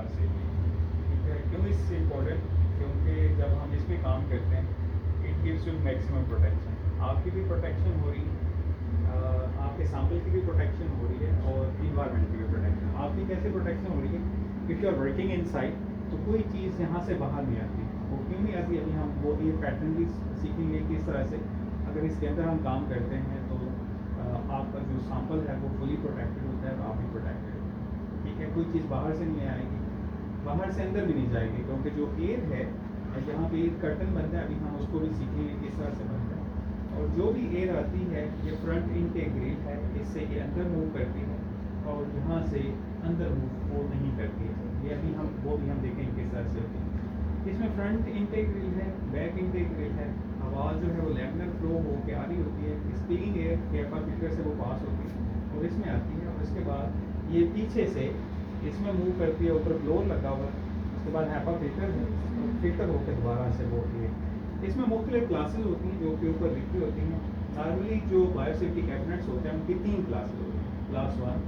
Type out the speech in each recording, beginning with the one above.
बाहर से। ठीक है, क्यों इससे इम्पोर्टेंट? क्योंकि जब हम इस पर काम करते हैं it gives you maximum protection, आपकी भी प्रोटेक्शन हो रही है, आपके सैम्पल की भी प्रोटेक्शन हो रही है और इन्वायरमेंट की भी प्रोटेक्शन। आपकी कैसे प्रोटेक्शन हो रही है? If you are working inside तो कोई चीज़ यहाँ से बाहर नहीं आती। वो क्यों नहीं आती? अभी हम वो ये पैटर्न भी सीखेंगे किस तरह से अगर इसके अंदर हम काम करते हैं तो आपका जो सैंपल है वो फुली प्रोटेक्टेड होता है, तो आप भी प्रोटेक्टेड है। ठीक है, कोई चीज़ बाहर से नहीं आएगी, बाहर से अंदर भी नहीं जाएगी, क्योंकि जो एयर है जहाँ पे एयर कर्टन बनता है, अभी हम उसको भी सीखेंगे किस तरह से बनता है। और जो भी एयर आती है ये फ्रंट इनटेक ग्रिल है, इससे ये अंदर मूव करती है और यहाँ से अंदर मूव वो नहीं करती है। ये अभी हम वो भी हम देखेंगे किस तरह से होती है। इसमें फ्रंट इनटेक ग्रिल है, बैक इनटेक ग्रिल है। आवाज़ जो है वो लैमिनर फ्लो होकर आ रही होती है, स्पीकिंग एयर HEPA फिल्टर से वो पास होती है और इसमें आती है। और इसके बाद ये पीछे से इसमें मूव करती है, ऊपर ब्लोअर लगा हुआ है, उसके बाद HEPA फिल्टर है और फिल्टर होकर दोबारा से वो होती है। इसमें मुख्तलिफ क्लासेस होती हैं जो कि ऊपर लिखी होती हैं। नॉर्मली जो बायोसेफ्टी कैबिनेट्स होते हैं उनकी 3 क्लासेस होती हैं, क्लास 1,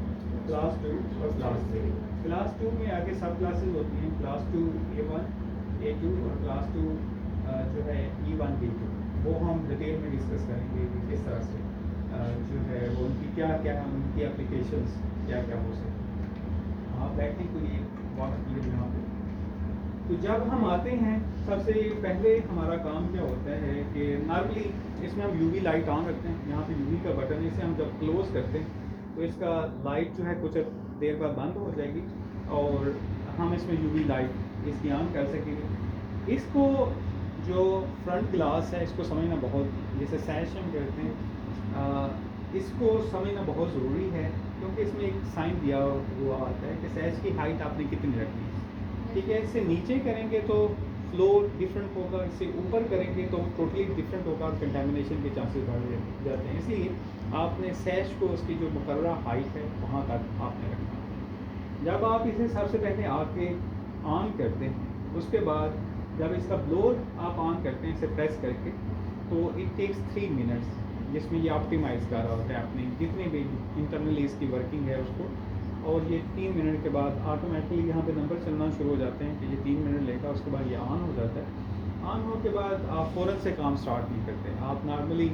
क्लास 2 और क्लास 3। क्लास 2 में आगे सब क्लासेस होती हैं, क्लास 2 A1 A2 और क्लास 2 जो है E1 B2। वो हम डिटेल में डिस्कस करेंगे कि किस तरह से जो है वो उनकी क्या क्या उनकी एप्लीकेशंस क्या क्या हो सकती हैं। आप बैठने के लिए वाटर पीरियड यहाँ पे। तो जब हम आते हैं सबसे पहले हमारा काम क्या होता है कि नॉर्मली इसमें हम यूवी लाइट ऑन रखते हैं। यहाँ पे यूवी का बटन है, इसे हम जब क्लोज करते हैं तो इसका लाइट जो है कुछ देर बाद बंद हो जाएगी और हम इसमें यूवी लाइट इसकी ऑन कर सकेंगे। इसको जो फ्रंट ग्लास है इसको समझना बहुत, जैसे सैश हम कहते हैं, इसको समझना बहुत ज़रूरी है क्योंकि इसमें एक साइन दिया हुआ आता है कि सैश की हाइट आपने कितनी रखनी है। ठीक है, इससे नीचे करेंगे तो फ्लो डिफरेंट होगा, इससे ऊपर करेंगे तो टोटली डिफरेंट होगा और कंटेमिनेशन के चांसेस बढ़ जाते हैं। इसलिए आपने सैश को उसकी जो मुकर्ररा हाइट है वहाँ तक आपने रखना है। जब आप इसे सबसे पहले आके ऑन करते हैं, उसके बाद जब इसका ब्लोअर आप ऑन करते हैं इसे प्रेस करके, तो इट टेक्स 3 मिनट्स, जिसमें ये ऑप्टिमाइज़ कर रहा होता है अपनी जितनी भी इंटरनली इसकी वर्किंग है उसको। और ये 3 मिनट के बाद ऑटोमेटिकली यहाँ पे नंबर चलना शुरू हो जाते हैं कि ये 3 मिनट लेगा, उसके बाद ये ऑन हो जाता है। ऑन होने के बाद आप फ़ौरन से काम स्टार्ट नहीं करते, आप नॉर्मली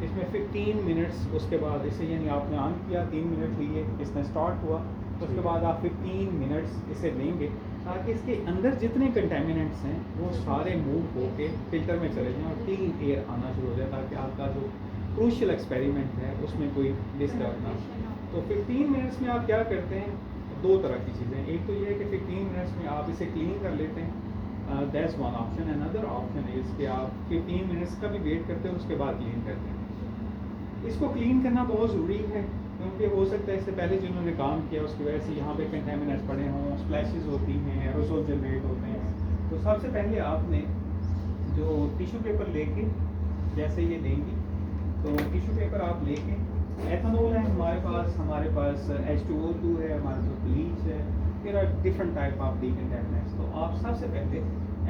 इसमें 15 मिनट्स उसके बाद इसे यानी आपने ऑन किया 3 मिनट लिए, इसमें स्टार्ट हुआ, उसके बाद आप 15 मिनट्स इसे लेंगे ताकि इसके अंदर जितने कंटेमिनेंट्स हैं वो सारे मूव होके फिल्टर में चले जाएँ और क्लीन एयर आना शुरू हो जाए ताकि आपका जो क्रूशियल एक्सपेरिमेंट है उसमें कोई डिस्टर्ब ना हो। तो 15 मिनट्स में आप क्या करते हैं? 2 तरह की चीज़ें, एक तो ये है कि 15 मिनट्स में आप इसे क्लीन कर लेते हैं, that's one option. Another option is कि आप 15 मिनट्स का भी वेट करते हैं उसके बाद क्लीन करते हैं। इसको क्लीन करना बहुत ज़रूरी है क्योंकि हो सकता है इससे पहले जिन्होंने काम किया उसकी वजह से यहाँ पे कंटेमिनेंट्स पड़े हों, स्प्लैशेस होती हैं, एरोसोल जनरेट होते हैं। तो सबसे पहले आपने जो टिश्यू पेपर लेके, जैसे ये लेंगी तो टिश्यू पेपर आप लेके, एथेनॉल है हमारे पास H2O2 है, हमारे पास ब्लीच है, there are different type of decontaminants. तो आप सबसे पहले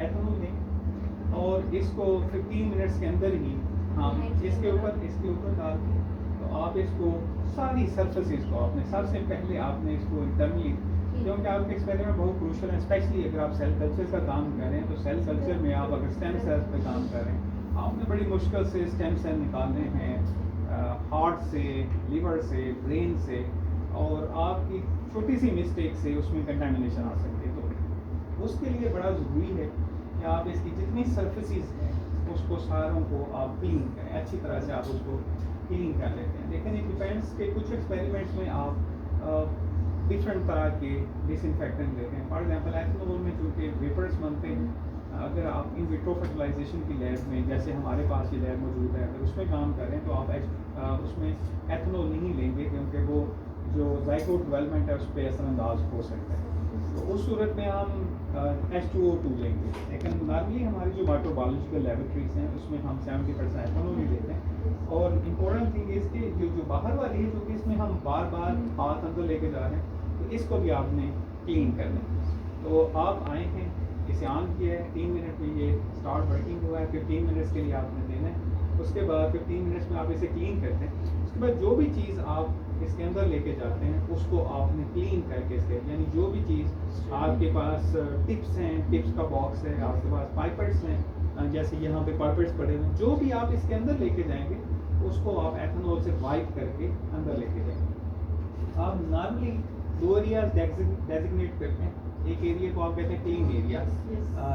एथेनॉल लें और इसको 15 मिनट्स के अंदर ही हम इसके ऊपर डाल के, तो आप इसको सारी सरफेसेस को आपने सबसे पहले आपने इसको इंटरनली, क्योंकि आपके एक्सपेरिमेंट बहुत क्रूशल है, स्पेशली अगर आप सेल कल्चर का काम कर रहे हैं तो सेल कल्चर में आप अगर स्टेम सेल्स पे काम कर रहे हैं, आपने बड़ी मुश्किल से स्टेम सेल निकालने हैं हार्ट से, लिवर से, ब्रेन से, और आपकी छोटी सी मिस्टेक से उसमें कंटेमिनेशन आ सकती है। तो उसके लिए बड़ा ज़रूरी है कि आप इसकी जितनी सर्फेसिस हैं उसको सारों को आप क्लीन करें, अच्छी तरह से आप उसको क्लीन कर लेते हैं। लेकिन इट डिपेंड्स के कुछ एक्सपेरिमेंट्स में आप डिफरेंट तरह के डिसइंफेक्टेंट लेते हैं। फॉर एग्जांपल एथेनॉल में चूँकि वेपर्स बनते हैं, अगर आप इन विट्रो फर्टिलाइजेशन की लैब में, जैसे हमारे पास ये लैब मौजूद है, अगर उसमें काम कर रहे हैं तो आप उसमें एथेनॉल नहीं लेंगे क्योंकि वो जो ज़ाइगोट डेवलपमेंट है उस पर असरअंदाज हो सकता है। तो उस सूरत में हम H2O2 लेंगे। लेकिन नॉर्मली हमारी जो माइक्रोबायोलॉजिकल लेबोरेटरीज हैं उसमें हम 70% एथेनॉल ही लेते हैं। और इम्पोर्टेंट थिंग इसके जो बाहर वाली है, क्योंकि इसमें हम बार बार हाथ अंदर लेके जा रहे हैं, तो इसको भी आपने क्लीन करना है। तो आप आए हैं, इसे ऑन किया है, 3 मिनट में ये स्टार्ट वर्किंग हुआ है, 15 मिनट्स के लिए आपने देना है। उसके बाद 15 मिनट्स में आप इसे क्लीन करते हैं। उसके बाद जो भी चीज़ आप इसके अंदर लेके जाते हैं उसको आपने क्लीन करके इसके यानी जो भी चीज़ आपके पास टिप्स हैं, टिप्स का बॉक्स है, आपके पास पाइपर्स हैं, जैसे यहाँ पे पाइपर्स पड़े हुए, जो भी आप इसके अंदर लेके जाएंगे उसको आप एथेनॉल से वाइप करके अंदर लेके जाएंगे। आप नॉर्मली 2 एरियाज डेजिग्नेट करते हैं। एक एरिया को आप कहते हैं क्लीन एरिया,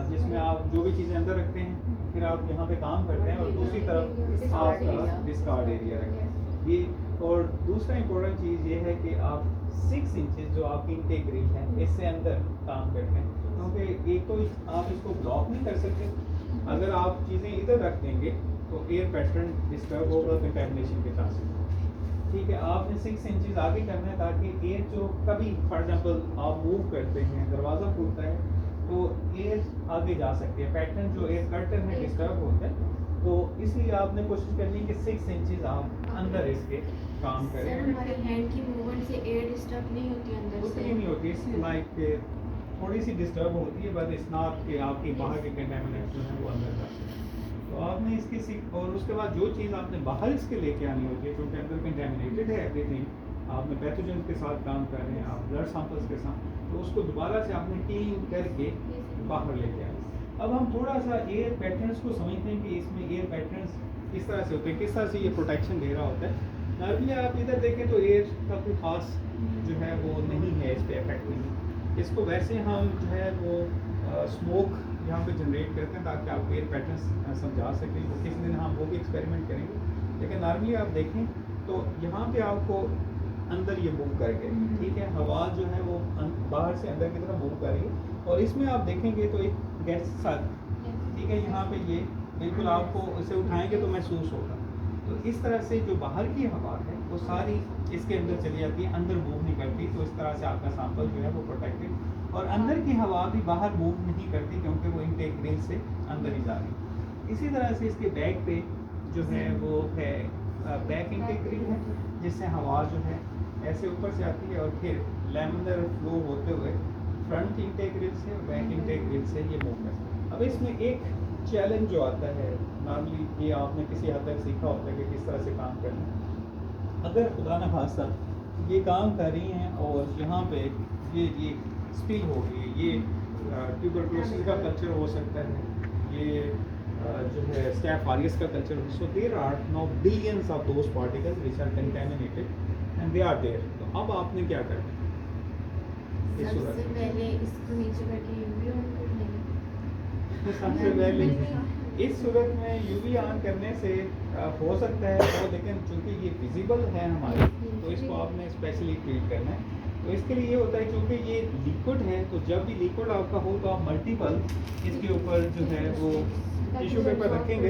जिसमें आप जो भी चीज़ें अंदर रखते हैं, फिर आप यहाँ पे काम करते हैं, और दूसरी तरफ आप डिस्कार्ड एरिया रखते हैं। ये और दूसरा इम्पोर्टेंट चीज़ ये है कि आप 6 इंचेस जो आपकी इंटेक ग्रिल है इससे अंदर काम करते हैं, क्योंकि एक तो आप इसको ब्लॉक नहीं कर सकते। अगर आप चीज़ें इधर रख देंगे तो एयर पैटर्न डिस्टर्ब होगा, कंटेमिनेशन के चांसेस। ठीक है, आपने 6 इंचेस आगे करना है ताकि एयर जो कभी फॉर एग्जांपल आप मूव करते हैं, दरवाज़ा खुलता है तो एयर आगे जा सकती है, पैटर्न जो एयर कर्टन है डिस्टर्ब होता है। तो इसलिए आपने कोशिश करनी है कि 6 इंचेस आप अंदर इसके काम करें। सर हमारी हैंड की मूवमेंट से एयर डिस्टर्ब नहीं होती अंदर से? उतनी नहीं होती, इसकी लाइक थोड़ी सी डिस्टर्ब होती है, बट इट्स नॉट कि आपकी बाहर के कंटेमिनेट जो है वो अंदर जाते हैं। तो आपने इसकी और उसके बाद जो चीज़ आपने बाहर इसके लेके आनी होती है, क्योंकि अंदर कंटेमिनेटेड है एवरीथिंग, आपने पैथोजन के साथ काम कर रहे हैं, आप ब्लड सैंपल्स के साथ, तो उसको दोबारा से आपने क्लीन करके बाहर लेके आए। अब हम थोड़ा सा एयर पैटर्न्स को समझते हैं कि इसमें एयर पैटर्न्स किस तरह से होते हैं, किस तरह से ये प्रोटेक्शन दे रहा होता है। नॉर्मली आप इधर देखें तो एयर का कोई खास जो है वो नहीं है, इस पर इफेक्ट नहीं। इसको वैसे हम जो है वो स्मोक यहाँ पे जनरेट करते हैं ताकि आप एयर पैटर्न्स समझा सकें। तो किसी दिन हम वो भी एक्सपेरिमेंट करेंगे, लेकिन नॉर्मली आप देखें तो यहाँ पे आपको अंदर ये मूव करके, ठीक है, हवा जो है वो बाहर से अंदर की तरफ मूव कर रही है, और इसमें आप देखेंगे तो एक गैस साथ, ठीक है, यहाँ पे ये बिल्कुल आपको इसे उठाएंगे तो महसूस होगा। तो इस तरह से जो बाहर की हवा है वो सारी इसके अंदर चली जाती है, अंदर मूव नहीं करती। तो इस तरह से आपका सैंपल जो है वो प्रोटेक्टेड, और अंदर की हवा भी बाहर मूव नहीं करती क्योंकि वो इनटेक ग्रिल से अंदर ही जा रही है। इसी तरह से इसके बैक पे जो है वो है बैक इनटेक ग्रिल है, जिससे हवा जो है ऐसे ऊपर से आती है और फिर लैमिनर फ्लो होते हुए फ्रंट इनटेक ग्रिल से और बैक इनटेक ग्रिल से ये मूव करता है। अब इसमें एक चैलेंज जो आता है, नॉर्मली ये आपने किसी हद तक सीखा होता है कि किस तरह से काम करना है। अगर खुदा न खास्ता ये काम कर रही हैं और यहाँ पे ये स्पिल हो गई, ये ट्यूबरकुलोसिस का कल्चर हो सकता है, ये जो है स्टैफ ऑरियस का कल्चर हो, so there are now billions of those particles which are contaminated and they are there. तो अब आपने क्या करना है? सबसे पहले इसको नीचे करके यूवी ऑन कर लेंगे। सबसे पहले इस सूरत में यूवी ऑन करने से हो सकता है वो, लेकिन चूंकि ये विजिबल है हमारे, तो इसको आपने स्पेशली ट्रीट करना है। तो इसके लिए ये होता है क्योंकि ये लिक्विड है, तो जब भी लिक्विड आपका हो तो आप मल्टीपल इसके ऊपर जो है वो टिश्यू पेपर रखेंगे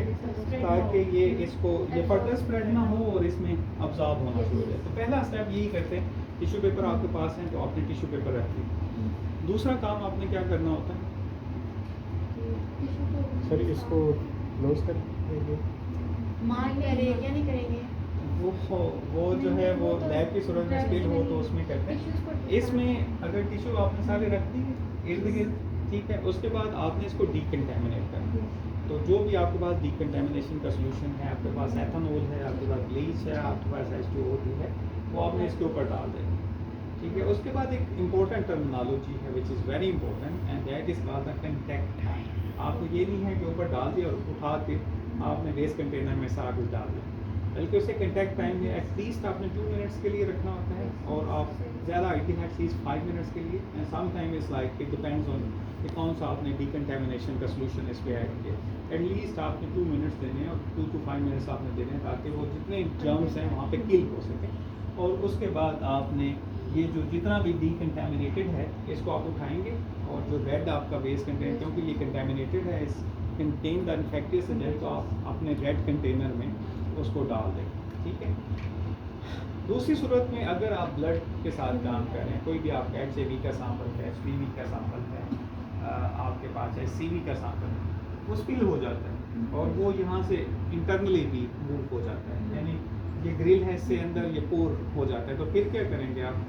ताकि ये इसको ये फर्दर स्प्रेड ना हो और इसमें अब्जॉर्ब होना शुरू हो जाए। तो पहला स्टेप यही करते हैं, टिश्यू पेपर आपके पास है तो आपने टिश्यू पेपर रख दिया। दूसरा काम आपने क्या करना होता है? सर इसको क्लोज कर देंगे। मान करेंगे या नहीं करेंगे? वो जो है वो लैब की सूरत में स्पिल हो तो उसमें करते हैं। इसमें अगर टिश्यू आपने सारे रख दिए इर्द गिर्द, ठीक है, उसके बाद आपने इसको डीकंटेमिनेट करना है। तो जो भी आपके पास डीकंटेमिनेशन का सोल्यूशन है, आपके पास एथेनॉल है, आपके पास ब्लीच है, आपके पास H2O2 है, वो आपने इसके ऊपर डाल देना, ठीक है। उसके बाद एक इम्पोर्टेंट टर्मिनोलॉजी है which is very important and that is called the contact time. आपको ये नहीं है कि ऊपर डाल दिया और उठा के आपने वेस्ट कंटेनर में सारा कुछ डाल दिया, बल्कि उसे कंटैक्ट टाइम में एटलीस्ट आपने 2 मिनट्स के लिए रखना होता है, और आप ज़्यादा आई थिंक एटलीस्ट 5 मिनट्स के लिए, and some time is like it depends on कि कौन सा आपने डीकंटेमिनेशन का सोल्यूशन इस पर ऐड किया। एटलीस्ट आपने 2 मिनट्स देने हैं और 2 to 5 मिनट्स आपने देने हैं ताकि वो जितने जर्म्स हैं वहाँ पे किल हो सकें। और उसके बाद आपने ये जो जितना भी डीकंटेमिनेटेड है इसको आप उठाएंगे, और जो रेड आपका वेस्ट कंटेनर, क्योंकि ये कंटेमिनेटेड है, इस कंटेन द इन्फेक्टियस एजेंट, तो आप अपने रेड कंटेनर में उसको डाल दें, ठीक है। दूसरी सूरत में अगर आप ब्लड के साथ काम कर रहे हैं, कोई भी आपका HIV का सैंपल है, HPV का सैंपल है, आपके पास HCV का सैंपल है, वो स्पिल हो जाता है और वो यहाँ से इंटरनली भी मूव हो जाता है, यानी ये ग्रिल है इससे अंदर ये पोर हो जाता है। तो फिर क्या करेंगे आप?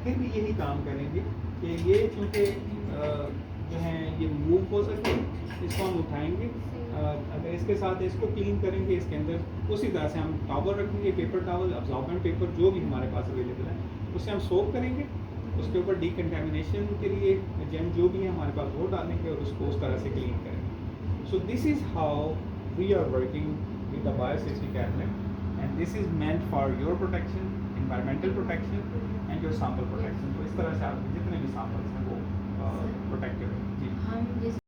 फिर भी यही काम करेंगे कि ये चूँकि जो है ये मूव हो सके, इसको हम उठाएंगे अगर इसके साथ इसको क्लीन करेंगे इसके अंदर उसी तरह से हम टॉवल रखेंगे, पेपर टॉवल, अब्जॉर्बेंट पेपर जो भी हमारे पास अवेलेबल है उससे हम सोप करेंगे, उसके ऊपर डिकंटेमिनेशन के लिए जेम जो भी है हमारे पास वो डालेंगे और उसको उस तरह से क्लीन करेंगे. So this is how we are working with the biosafety cabinet and this is meant for your protection, environmental protection and your sample protection. तो इस तरह से आप जितने भी samples हैं वो प्रोटेक्टेड हैं. जी. हम जिस